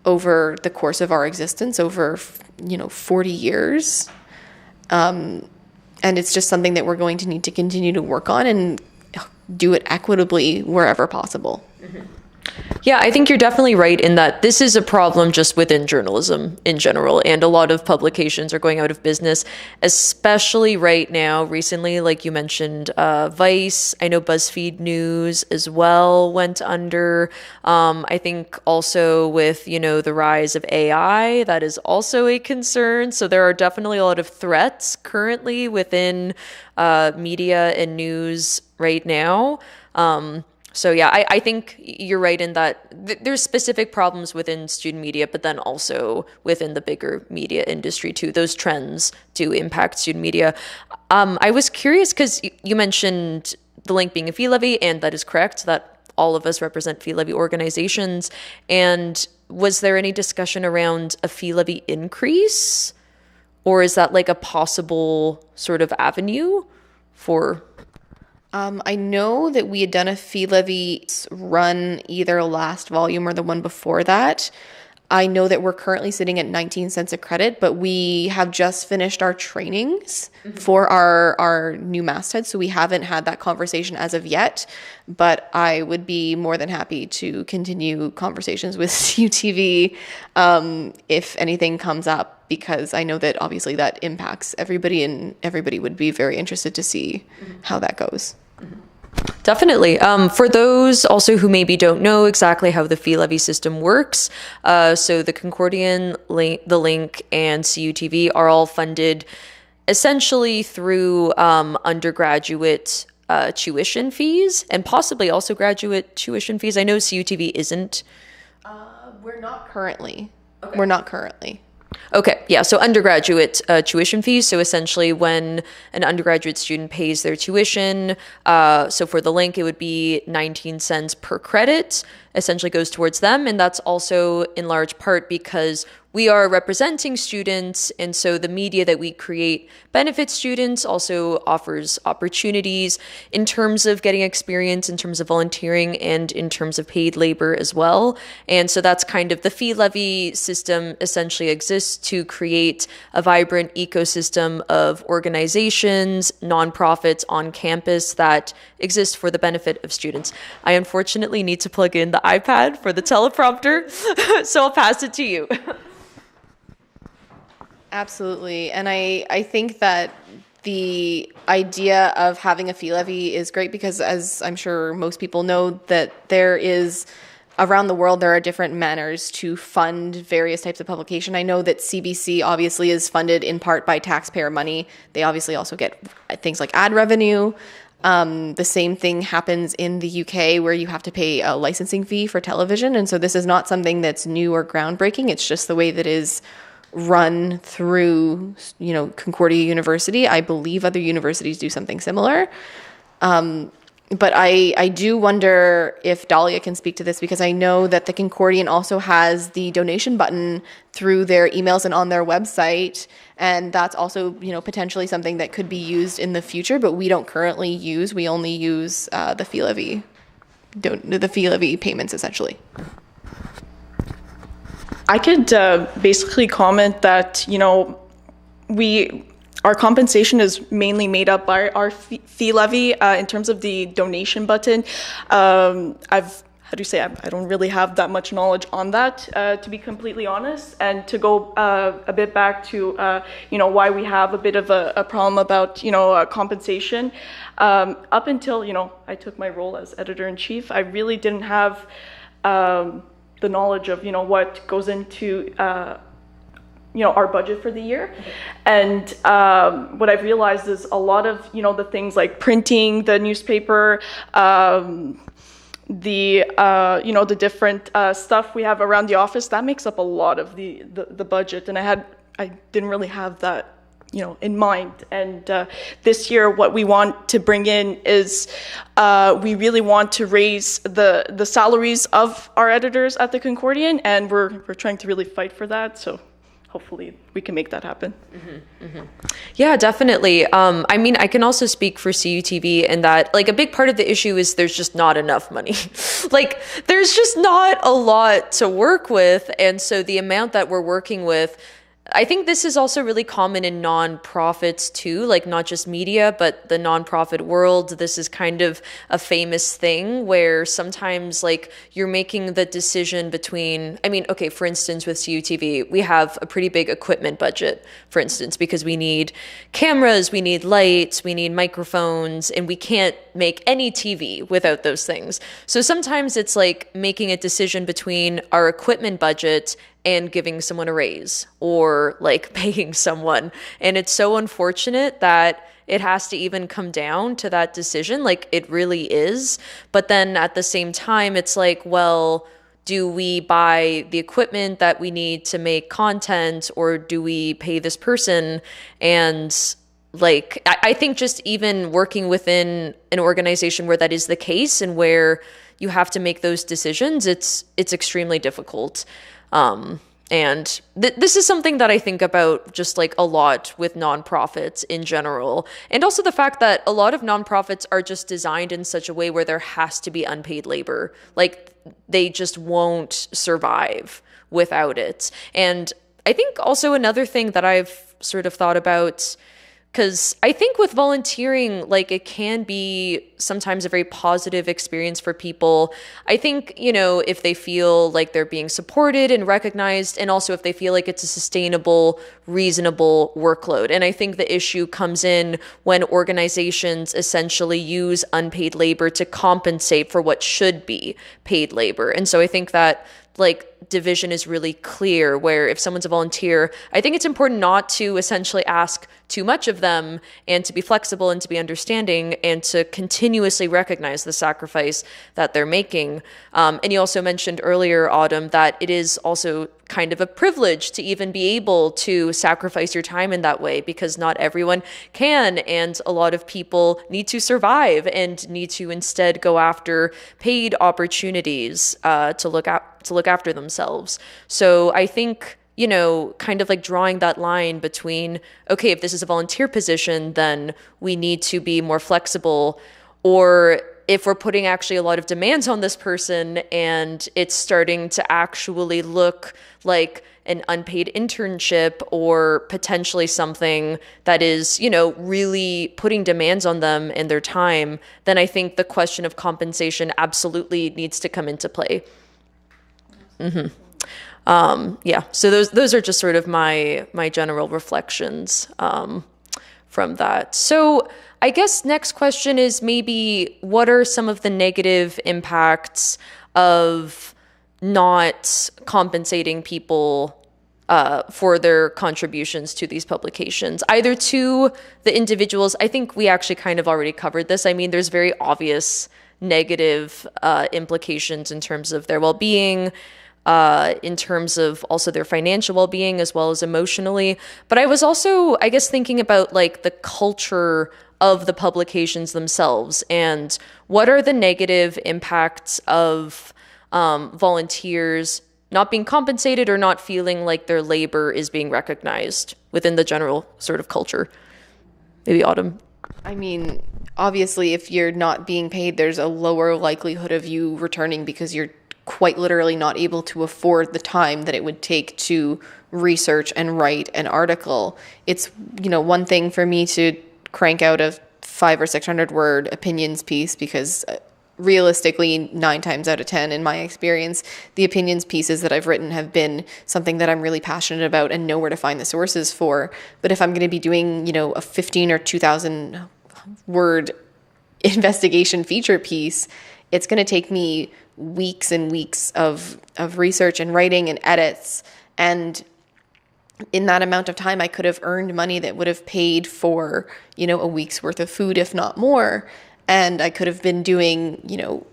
over the course of our existence, over 40 years. And it's just something that we're going to need to continue to work on and do it equitably wherever possible. Mm-hmm. Yeah, I think you're definitely right in that this is a problem just within journalism in general, and a lot of publications are going out of business, especially right now, recently, like you mentioned, Vice, I know BuzzFeed News as well went under. I think also with, the rise of AI, that is also a concern. So there are definitely a lot of threats currently within media and news right now. So yeah, I think you're right in that there's specific problems within student media, but then also within the bigger media industry too. Those trends do impact student media. I was curious because you mentioned the Link being a fee levy, and that is correct, that all of us represent fee levy organizations. And was there any discussion around a fee levy increase? Or is that like a possible sort of avenue for... I know that we had done a fee levy run either last volume or the one before that. I know that we're currently sitting at 19 cents a credit, but we have just finished our trainings for our new masthead, so we haven't had that conversation as of yet. But I would be more than happy to continue conversations with CUTV if anything comes up, because I know that obviously that impacts everybody, and everybody would be very interested to see how that goes. Definitely. For those also who maybe don't know exactly how the fee levy system works, so the Concordian, the Link, and CUTV are all funded essentially through undergraduate tuition fees, and possibly also graduate tuition fees. I know CUTV isn't. We're not currently. Okay. We're not currently. Okay, yeah, so undergraduate tuition fees. So essentially when an undergraduate student pays their tuition, so for the Link, it would be 19 cents per credit, essentially goes towards them. And that's also in large part because we are representing students, and so the media that we create benefits students, also offers opportunities in terms of getting experience, in terms of volunteering, and in terms of paid labor as well. And so that's kind of the fee levy system essentially exists to create a vibrant ecosystem of organizations, nonprofits on campus that exist for the benefit of students. I unfortunately need to plug in the iPad for the teleprompter, so I'll pass it to you. Absolutely. And I think that the idea of having a fee levy is great because, as I'm sure most people know, that there is, around the world, there are different manners to fund various types of publication. I know that CBC obviously is funded in part by taxpayer money. They obviously also get things like ad revenue. The same thing happens in the UK, where you have to pay a licensing fee for television. And so this is not something that's new or groundbreaking. It's just the way that is run through, Concordia University. I believe other universities do something similar. But I do wonder if Dalia can speak to this, because I know that the Concordian also has the donation button through their emails and on their website. And that's also, potentially something that could be used in the future, but we don't currently use. We only use the fee levy payments, essentially. I could basically comment that, our compensation is mainly made up by our fee levy. In terms of the donation button, I don't really have that much knowledge on that, to be completely honest. And to go a bit back to, why we have a bit of a problem about, compensation. Up until, I took my role as editor-in-chief, I really didn't have the knowledge of, what goes into, our budget for the year. And what I've realized is a lot of, the things like printing the newspaper, the different stuff we have around the office, that makes up a lot of the budget. And I didn't really have that, in mind. And this year, what we want to bring in is we really want to raise the salaries of our editors at the Concordian, and we're trying to really fight for that. So hopefully we can make that happen. Mm-hmm, mm-hmm. Yeah, definitely. I can also speak for CUTV in that, a big part of the issue is there's just not enough money. There's just not a lot to work with. And so the amount that we're working with I think this is also really common in nonprofits too, like not just media, but the nonprofit world. This is kind of a famous thing where sometimes like you're making the decision between, I mean, okay, for instance, with CUTV, we have a pretty big equipment budget, for instance, because we need cameras, we need lights, we need microphones, and we can't make any TV without those things. So sometimes it's like making a decision between our equipment budget and giving someone a raise or like paying someone. And it's so unfortunate that it has to even come down to that decision. Like it really is. But then at the same time, it's like, well, do we buy the equipment that we need to make content, or do we pay this person? And like, I think just even working within an organization where that is the case and where you have to make those decisions, it's extremely difficult. And this is something that I think about just like a lot with nonprofits in general. And also the fact that a lot of nonprofits are just designed in such a way where there has to be unpaid labor. Like they just won't survive without it. And I think also another thing that I've sort of thought about, because I think with volunteering, like it can be sometimes a very positive experience for people. I think, you know, if they feel like they're being supported and recognized, and also if they feel like it's a sustainable, reasonable workload. And I think the issue comes in when organizations essentially use unpaid labor to compensate for what should be paid labor. And so I think that like division is really clear, where if someone's a volunteer, I think it's important not to essentially ask too much of them, and to be flexible and to be understanding and to continuously recognize the sacrifice that they're making. And you also mentioned earlier, Autumn, that it is also kind of a privilege to even be able to sacrifice your time in that way, because not everyone can, and a lot of people need to survive and need to instead go after paid opportunities to look after themselves. So I think, you know, kind of like drawing that line between, okay, if this is a volunteer position, then we need to be more flexible, or if we're putting actually a lot of demands on this person and it's starting to actually look like an unpaid internship or potentially something that is, you know, really putting demands on them and their time, then I think the question of compensation absolutely needs to come into play. Yeah, so those are just sort of my general reflections from that. So I guess next question is maybe what are some of the negative impacts of not compensating people for their contributions to these publications, either to the individuals. I think we actually kind of already covered this. I mean, there's very obvious negative implications in terms of their well-being, in terms of also their financial well-being as well as emotionally. But I was also, I guess, thinking about like the culture of the publications themselves, and what are the negative impacts of volunteers not being compensated or not feeling like their labor is being recognized within the general sort of culture. Maybe Autumn. I mean, obviously, if you're not being paid, there's a lower likelihood of you returning, because you're quite literally not able to afford the time that it would take to research and write an article. It's, you know, one thing for me to crank out a 500 or 600 word opinions piece, because realistically 9 times out of 10 in my experience, the opinions pieces that I've written have been something that I'm really passionate about and know where to find the sources for. But if I'm going to be doing, you know, a 15 or 2,000 word investigation feature piece, it's going to take me weeks and weeks of research and writing and edits. And in that amount of time, I could have earned money that would have paid for, you know, a week's worth of food, if not more. And I could have been doing, you know,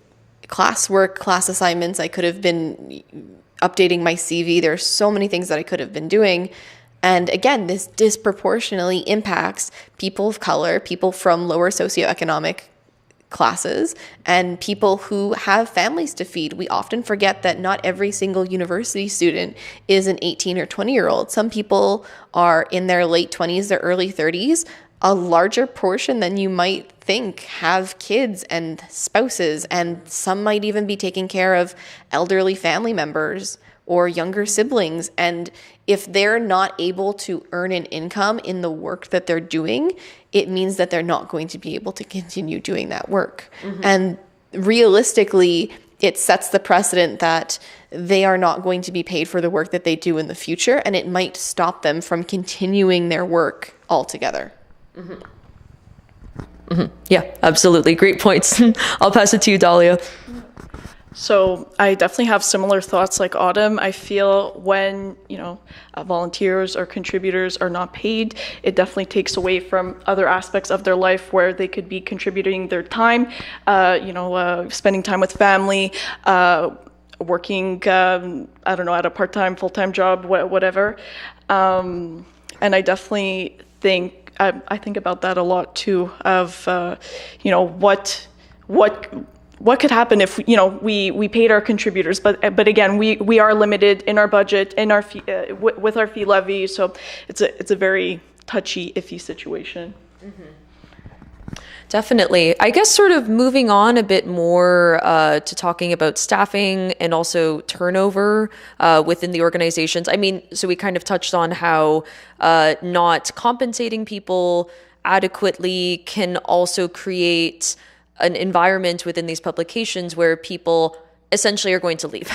classwork, class assignments. I could have been updating my CV. There are so many things that I could have been doing. And again, this disproportionately impacts people of color, people from lower socioeconomic classes, and people who have families to feed. We often forget that not every single university student is an 18 or 20-year-old. Some people are in their late 20s, their early 30s. A larger portion than you might think have kids and spouses, and some might even be taking care of elderly family members or younger siblings. And if they're not able to earn an income in the work that they're doing, it means that they're not going to be able to continue doing that work. And realistically, it sets the precedent that they are not going to be paid for the work that they do in the future, and it might stop them from continuing their work altogether. Yeah, absolutely. Great points. I'll pass it to you, Dalia. So I definitely have similar thoughts like Autumn. I feel when, volunteers or contributors are not paid, it definitely takes away from other aspects of their life where they could be contributing their time, spending time with family, working, at a part-time, full-time job, whatever. And I definitely think, I think about that a lot too, of, what could happen if we paid our contributors, but again we are limited in our budget, in our fee, with our fee levy, so it's a very touchy, iffy situation. Definitely. I guess sort of moving on a bit more to talking about staffing and also turnover within the organizations. I mean, so we kind of touched on how not compensating people adequately can also create an environment within these publications where people essentially are going to leave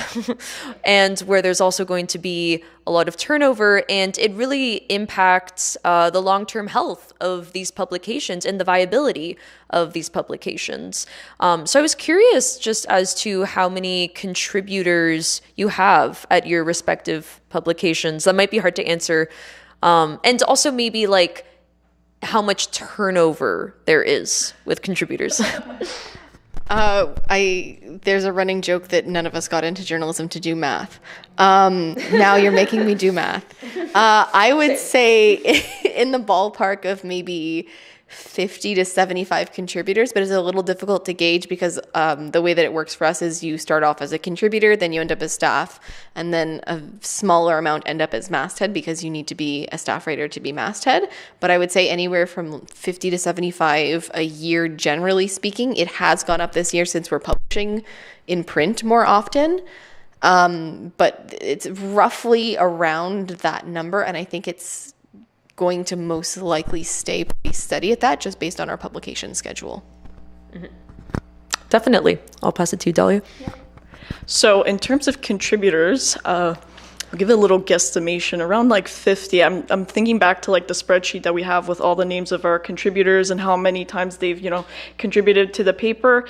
and where there's also going to be a lot of turnover, and it really impacts the long-term health of these publications and the viability of these publications. So I was curious just as to how many contributors you have at your respective publications. That might be hard to answer. And also maybe like how much turnover there is with contributors. There's a running joke that none of us got into journalism to do math. Now you're making me do math. I would say in the ballpark of maybe 50 to 75 contributors, but it's a little difficult to gauge because the way that it works for us is you start off as a contributor, then you end up as staff, and then a smaller amount end up as masthead because you need to be a staff writer to be masthead. But I would say anywhere from 50 to 75 a year, generally speaking. It has gone up this year since we're publishing in print more often. But it's roughly around that number, and I think it's going to most likely stay pretty steady at that just based on our publication schedule. Definitely. I'll pass it to you, Dalia. Yeah. So in terms of contributors, I'll give a little guesstimation, around like 50. I'm thinking back to like the spreadsheet that we have with all the names of our contributors and how many times they've, contributed to the paper.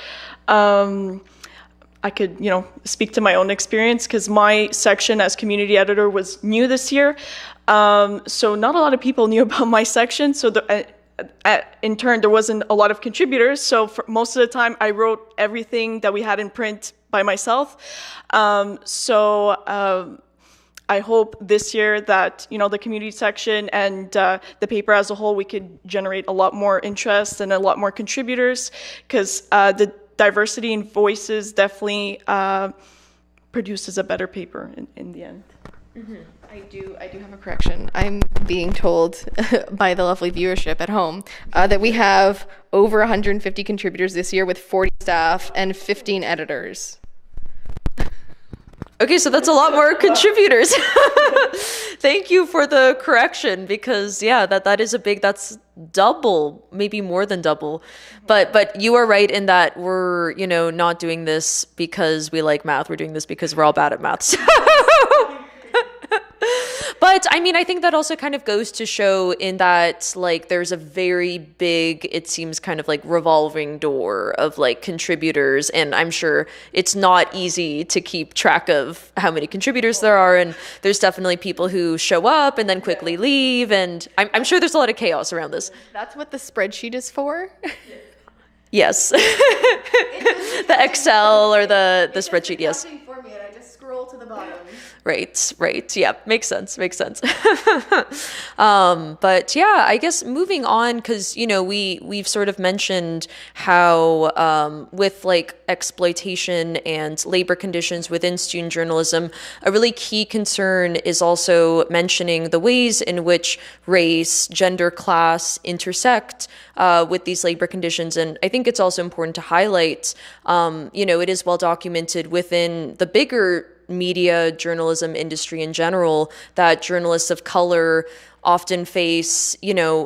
I could, speak to my own experience because my section as community editor was new this year. So not a lot of people knew about my section. So in turn, there wasn't a lot of contributors. So for most of the time, I wrote everything that we had in print by myself. I hope this year that, the community section and the paper as a whole, we could generate a lot more interest and a lot more contributors, because the diversity in voices definitely produces a better paper in the end. I do have a correction. I'm being told by the lovely viewership at home that we have over 150 contributors this year with 40 staff and 15 editors. Okay, so that's a lot more contributors. Thank you for the correction, because that is that's double, maybe more than double. But you are right in that we're, not doing this because we like math. We're doing this because we're all bad at math. But I mean, I think that also kind of goes to show in that there's a very big, it seems kind of revolving door of contributors. And I'm sure it's not easy to keep track of how many contributors there are. And there's definitely people who show up and then quickly leave. And I'm sure there's a lot of chaos around this. That's what the spreadsheet is for? Yes. The Excel or the spreadsheet, yes. For me, and I just scroll to the bottom. Right. Yeah, makes sense. But yeah, I guess moving on, because, we've sort of mentioned how with exploitation and labor conditions within student journalism, a really key concern is also mentioning the ways in which race, gender, class intersect with these labor conditions. And I think it's also important to highlight, it is well documented within the bigger media journalism industry in general, that journalists of color often face,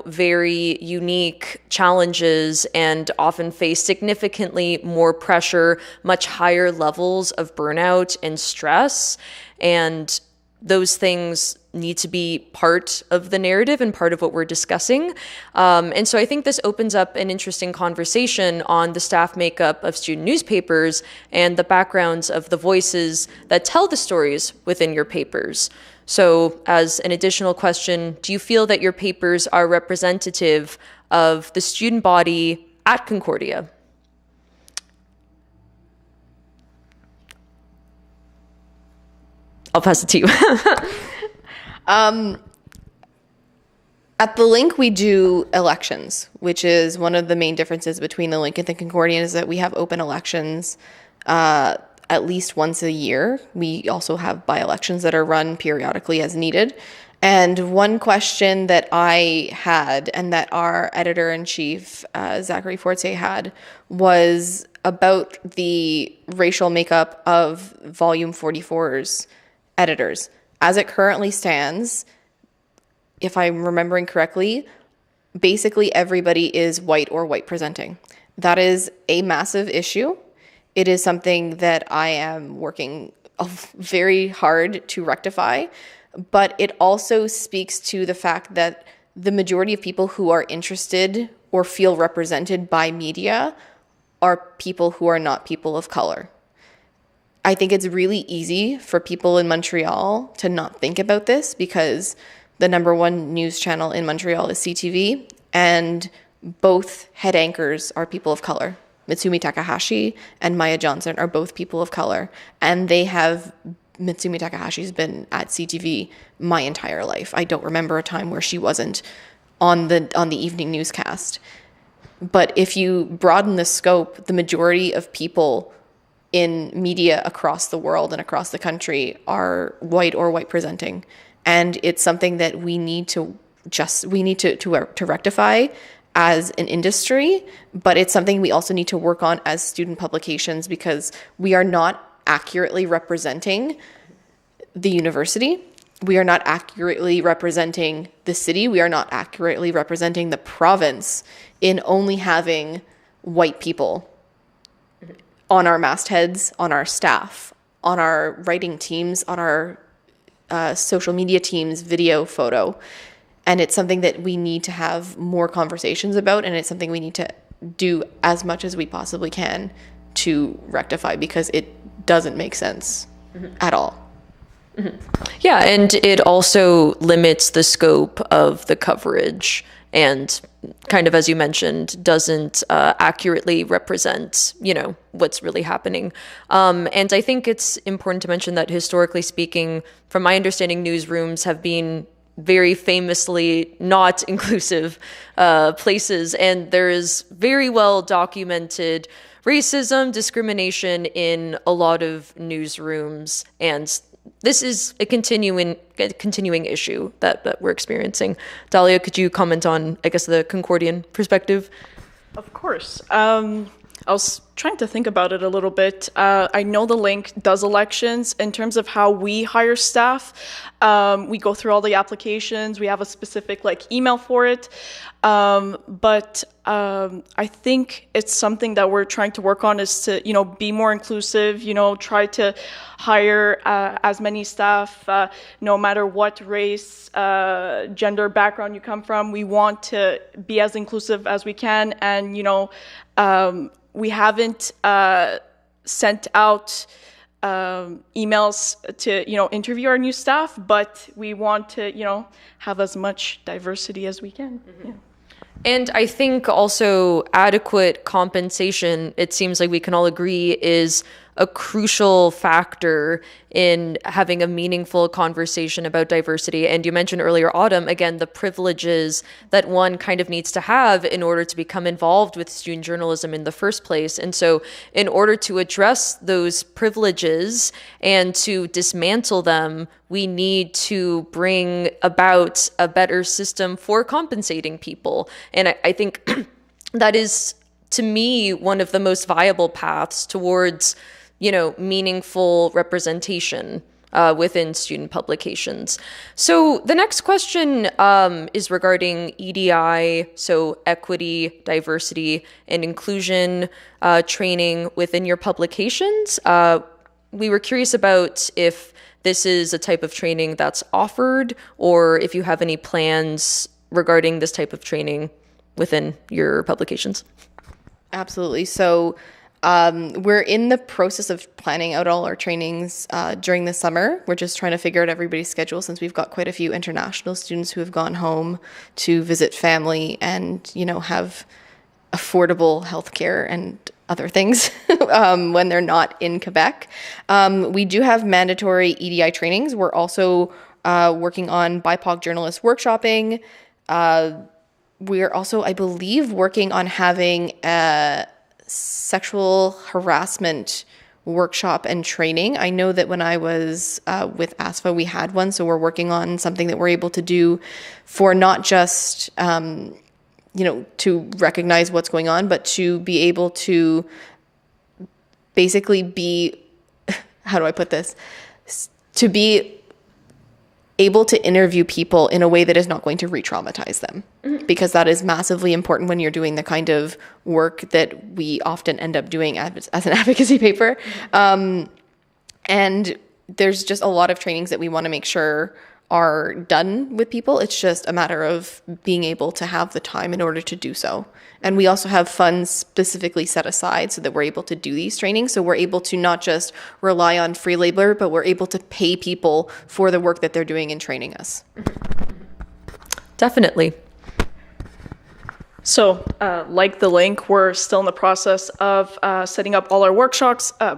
very unique challenges and often face significantly more pressure, much higher levels of burnout and stress. And those things need to be part of the narrative and part of what we're discussing. And so I think this opens up an interesting conversation on the staff makeup of student newspapers and the backgrounds of the voices that tell the stories within your papers. So as an additional question, do you feel that your papers are representative of the student body at Concordia? I'll pass it to you. At the Link, we do elections, which is one of the main differences between the Link and the Concordian, is that we have open elections at least once a year. We also have by-elections that are run periodically as needed. And one question that I had, and that our editor-in-chief, Zachary Fortier, had, was about the racial makeup of Volume 44's editors. As it currently stands, if I'm remembering correctly, basically everybody is white or white presenting. That is a massive issue. It is something that I am working very hard to rectify, but it also speaks to the fact that the majority of people who are interested or feel represented by media are people who are not people of color. I think it's really easy for people in Montreal to not think about this because the number one news channel in Montreal is CTV, and both head anchors are people of color. Mitsumi Takahashi and Maya Johnson are both people of color, and Mitsumi Takahashi's been at CTV my entire life. I don't remember a time where she wasn't on the evening newscast. But if you broaden the scope, the majority of people in media across the world and across the country are white or white presenting. And it's something that we need to rectify as an industry, but it's something we also need to work on as student publications, because we are not accurately representing the university. We are not accurately representing the city. We are not accurately representing the province in only having white people on our mastheads, on our staff, on our writing teams, on our social media teams, video, photo. And it's something that we need to have more conversations about, and it's something we need to do as much as we possibly can to rectify, because it doesn't make sense at all. Yeah, and it also limits the scope of the coverage and, kind of as you mentioned, doesn't accurately represent, what's really happening. And I think it's important to mention that historically speaking, from my understanding, newsrooms have been very famously not inclusive places, and there is very well documented racism, discrimination in a lot of newsrooms, and this is a continuing issue that we're experiencing. Dalia, could you comment on, I guess, the Concordian perspective? Of course. I was trying to think about it a little bit. I know the Link does elections. In terms of how we hire staff, we go through all the applications. We have a specific email for it. But I think it's something that we're trying to work on, is to, be more inclusive, try to hire as many staff, no matter what race, gender background you come from. We want to be as inclusive as we can. And, we haven't sent out emails to, interview our new staff, but we want to, have as much diversity as we can. Mm-hmm. Yeah. And I think also adequate compensation, it seems like we can all agree, is a crucial factor in having a meaningful conversation about diversity. And you mentioned earlier, Autumn, again, the privileges that one kind of needs to have in order to become involved with student journalism in the first place. And so in order to address those privileges and to dismantle them, we need to bring about a better system for compensating people. And I think that is, to me, one of the most viable paths towards meaningful representation within student publications. So the next question is regarding EDI, so equity, diversity, and inclusion training within your publications. We were curious about if this is a type of training that's offered, or if you have any plans regarding this type of training within your publications. Absolutely. So we're in the process of planning out all our trainings during the summer. We're just trying to figure out everybody's schedule, since we've got quite a few international students who have gone home to visit family and, have affordable healthcare and other things when they're not in Quebec. We do have mandatory EDI trainings. We're also working on BIPOC journalist workshopping. We're also, I believe, working on having a sexual harassment workshop and training. I know that when I was with ASFA, we had one, so we're working on something that we're able to do for not just to recognize what's going on, but to be able to basically be, how do I put this? To be able to interview people in a way that is not going to re-traumatize them, because that is massively important when you're doing the kind of work that we often end up doing as an advocacy paper. And there's just a lot of trainings that we want to make sure are done with people. It's just a matter of being able to have the time in order to do so. And we also have funds specifically set aside so that we're able to do these trainings. So we're able to not just rely on free labor, but we're able to pay people for the work that they're doing in training us. Definitely. So, like the Link, we're still in the process of setting up all our workshops, for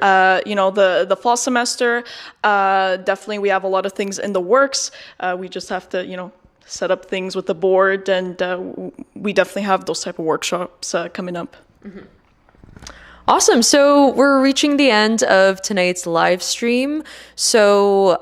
the fall semester. Definitely, we have a lot of things in the works. We just have to, set up things with the board, and we definitely have those type of workshops coming up. Awesome. So we're reaching the end of tonight's live stream. So,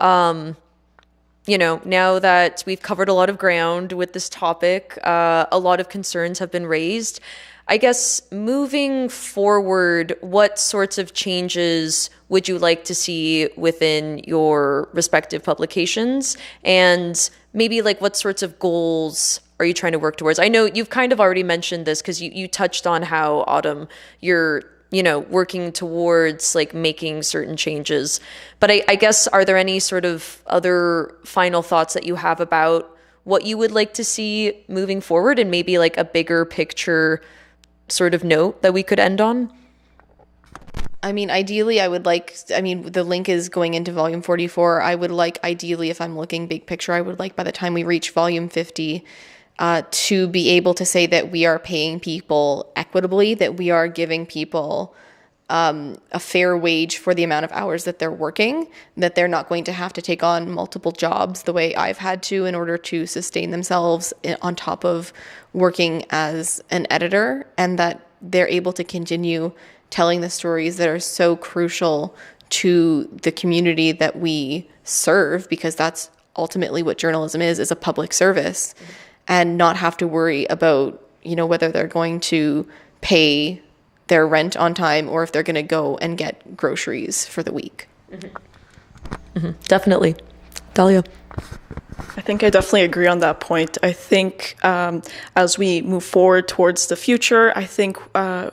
now that we've covered a lot of ground with this topic, a lot of concerns have been raised. I guess moving forward, what sorts of changes would you like to see within your respective publications? And maybe what sorts of goals are you trying to work towards? I know you've kind of already mentioned this because you touched on how, Autumn, you're working towards making certain changes. But I guess, are there any sort of other final thoughts that you have about what you would like to see moving forward, and maybe a bigger picture sort of note that we could end on? I mean, ideally, the Link is going into volume 44. I would ideally, if I'm looking big picture, I would by the time we reach volume 50, to be able to say that we are paying people equitably, that we are giving people a fair wage for the amount of hours that they're working, that they're not going to have to take on multiple jobs the way I've had to in order to sustain themselves on top of working as an editor, and that they're able to continue telling the stories that are so crucial to the community that we serve, because that's ultimately what journalism is a public service. And not have to worry about, whether they're going to pay their rent on time or if they're going to go and get groceries for the week. Definitely. Dalia? I think I definitely agree on that point. I think as we move forward towards the future, I think the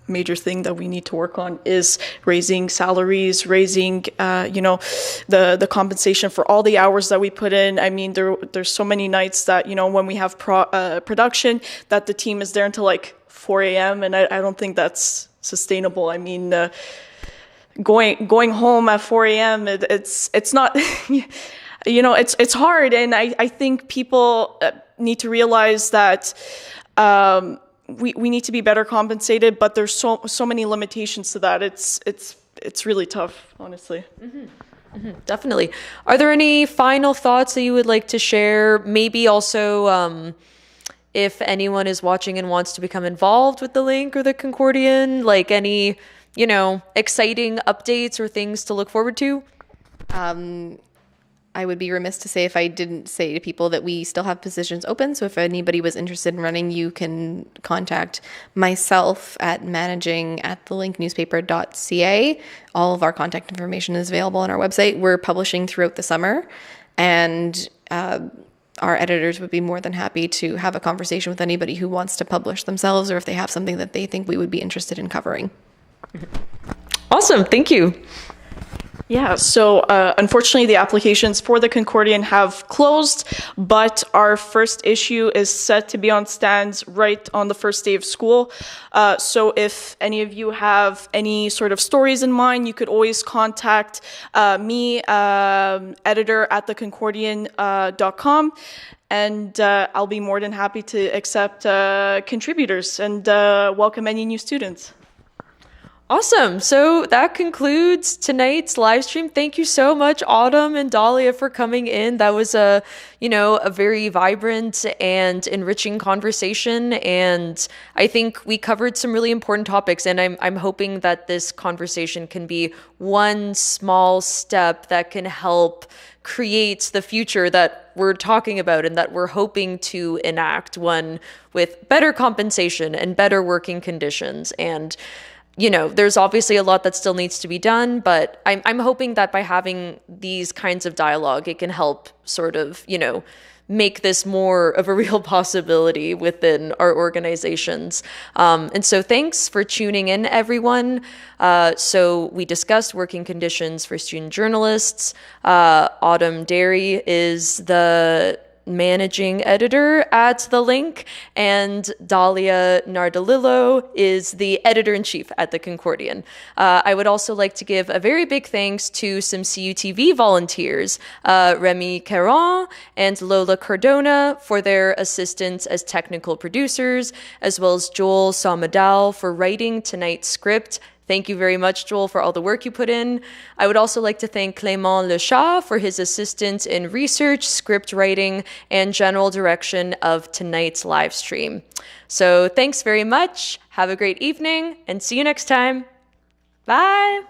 major thing that we need to work on is raising salaries, raising, the compensation for all the hours that we put in. I mean, there's so many nights that, when we have production, that the team is there until 4 a.m. And I don't think that's sustainable. I mean, going home at 4 a.m., it's not, it's hard. And I think people need to realize that, we need to be better compensated, but there's so many limitations to that. It's really tough, honestly. Definitely. Are there any final thoughts that you would like to share? Maybe also, if anyone is watching and wants to become involved with the Link or the Concordian, any, exciting updates or things to look forward to? I would be remiss to say if I didn't say to people that we still have positions open. So if anybody was interested in running, you can contact myself at managing@thelinknewspaper.ca. All of our contact information is available on our website. We're publishing throughout the summer, and our editors would be more than happy to have a conversation with anybody who wants to publish themselves, or if they have something that they think we would be interested in covering. Awesome. Thank you. Yeah, so unfortunately, the applications for the Concordian have closed, but our first issue is set to be on stands right on the first day of school. So if any of you have any sort of stories in mind, you could always contact me, editor at theconcordian.com, and I'll be more than happy to accept contributors and welcome any new students. Awesome. So that concludes tonight's live stream. Thank you so much, Autumn and Dalia, for coming in. That was a very vibrant and enriching conversation. And I think we covered some really important topics. And I'm hoping that this conversation can be one small step that can help create the future that we're talking about and that we're hoping to enact, one with better compensation and better working conditions. And there's obviously a lot that still needs to be done, but I'm hoping that by having these kinds of dialogue, it can help sort of, make this more of a real possibility within our organizations. And so thanks for tuning in, everyone. So we discussed working conditions for student journalists. Autumn Darey is the managing editor at The Link, and Dalia Nardolillo is the editor-in-chief at the Concordian. I would also like to give a very big thanks to some CUTV volunteers, Remy Caron and Lola Cardona, for their assistance as technical producers, as well as Joel Samadal for writing tonight's script. Thank you very much, Joel, for all the work you put in. I would also like to thank Clément Lechat for his assistance in research, script writing, and general direction of tonight's live stream. So thanks very much. Have a great evening, and see you next time. Bye.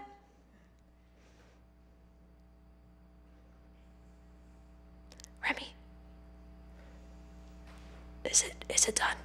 Remy, is it done?